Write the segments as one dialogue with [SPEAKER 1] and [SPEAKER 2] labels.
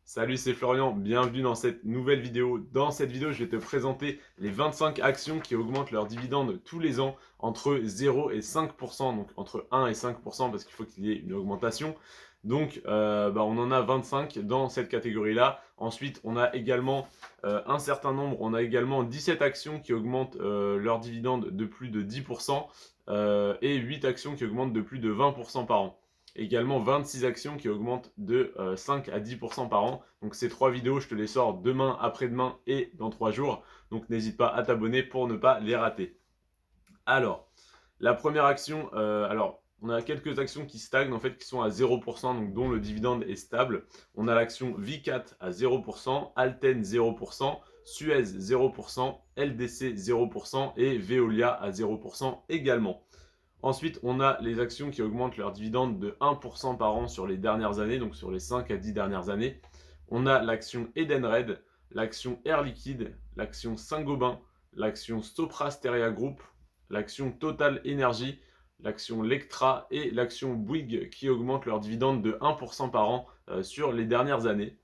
[SPEAKER 1] Salut, c'est Florian, bienvenue dans cette nouvelle vidéo. Dans cette vidéo, je vais te présenter les 25 actions qui augmentent leurs dividendes tous les ans entre 0 et 5%, donc entre 1 et 5% parce qu'il faut qu'il y ait une augmentation. Donc, on en a 25 dans cette catégorie-là. Ensuite, on a également un certain nombre, on a également 17 actions qui augmentent leurs dividendes de plus de 10% et 8 actions qui augmentent de plus de 20% par an. Également 26 actions qui augmentent de 5 à 10% par an. Donc ces trois vidéos, je te les sors demain, après-demain et dans 3 jours. Donc n'hésite pas à t'abonner pour ne pas les rater. Alors, la première action, on a quelques actions qui stagnent, en fait, qui sont à 0%, donc dont le dividende est stable. On a l'action Vicat à 0%, Alten 0%, Suez 0%, LDC 0% et Veolia à 0% également. Ensuite, on a les actions qui augmentent leur dividende de 1% par an sur les dernières années, donc sur les 5 à 10 dernières années. On a l'action Edenred, l'action Air Liquide, l'action Saint-Gobain, l'action Sopra Steria Group, l'action Total Energy, l'action Lectra et l'action Bouygues qui augmentent leur dividende de 1% par an sur les dernières années.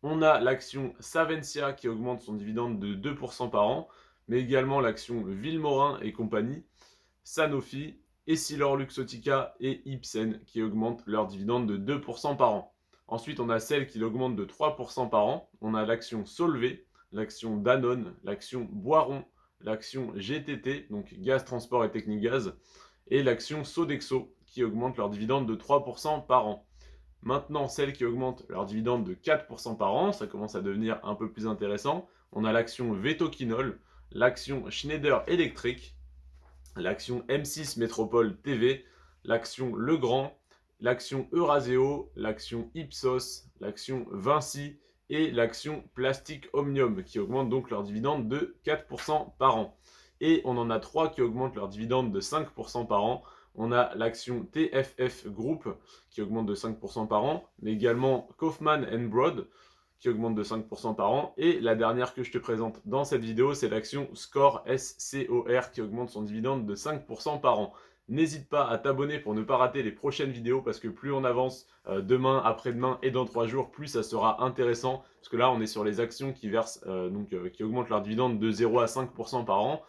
[SPEAKER 1] On a l'action Savencia qui augmente son dividende de 2% par an, mais également l'action Villemorin et compagnie, Sanofi, EssilorLuxottica et Ipsen qui augmentent leur dividende de 2% par an. Ensuite, on a celle qui l'augmente de 3% par an. On a l'action Solvay, l'action Danone, l'action Boiron, l'action GTT, donc Gaz, Transport et Technigaz, et l'action Sodexo qui augmente leur dividende de 3% par an. Maintenant, celles qui augmentent leur dividende de 4% par an, ça commence à devenir un peu plus intéressant. On a l'action Vetoquinol, l'action Schneider Electric, l'action M6 Métropole TV, l'action Legrand, l'action Euraseo, l'action Ipsos, l'action Vinci et l'action Plastic Omnium qui augmentent donc leur dividende de 4% par an. Et on en a trois qui augmentent leur dividende de 5% par an. On a l'action TFF Group qui augmente de 5% par an, mais également Kaufman Broad qui augmente de 5% par an. Et la dernière que je te présente dans cette vidéo, c'est l'action SCOR SCOR qui augmente son dividende de 5% par an. N'hésite pas à t'abonner pour ne pas rater les prochaines vidéos parce que plus on avance demain, après-demain et dans 3 jours, plus ça sera intéressant. Parce que là, on est sur les actions qui versent, qui augmentent leur dividende de 0 à 5% par an.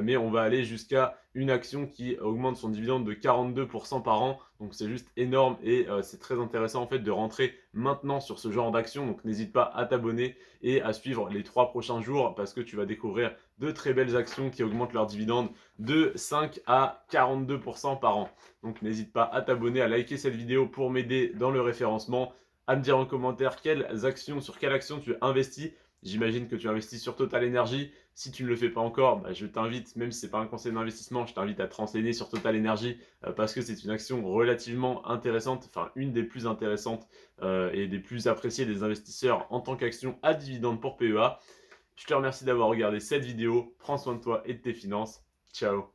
[SPEAKER 1] Mais on va aller jusqu'à une action qui augmente son dividende de 42% par an. Donc c'est juste énorme et c'est très intéressant en fait de rentrer maintenant sur ce genre d'action. Donc n'hésite pas à t'abonner et à suivre les 3 prochains jours parce que tu vas découvrir de très belles actions qui augmentent leur dividende de 5 à 42% par an. Donc n'hésite pas à t'abonner, à liker cette vidéo pour m'aider dans le référencement, à me dire en commentaire sur quelle action tu investis. J'imagine que tu investis sur Total Energy. Si tu ne le fais pas encore, je t'invite, même si ce n'est pas un conseil d'investissement, je t'invite à te renseigner sur Total Energy parce que c'est une action relativement intéressante, enfin une des plus intéressantes et des plus appréciées des investisseurs en tant qu'action à dividende pour PEA. Je te remercie d'avoir regardé cette vidéo. Prends soin de toi et de tes finances. Ciao.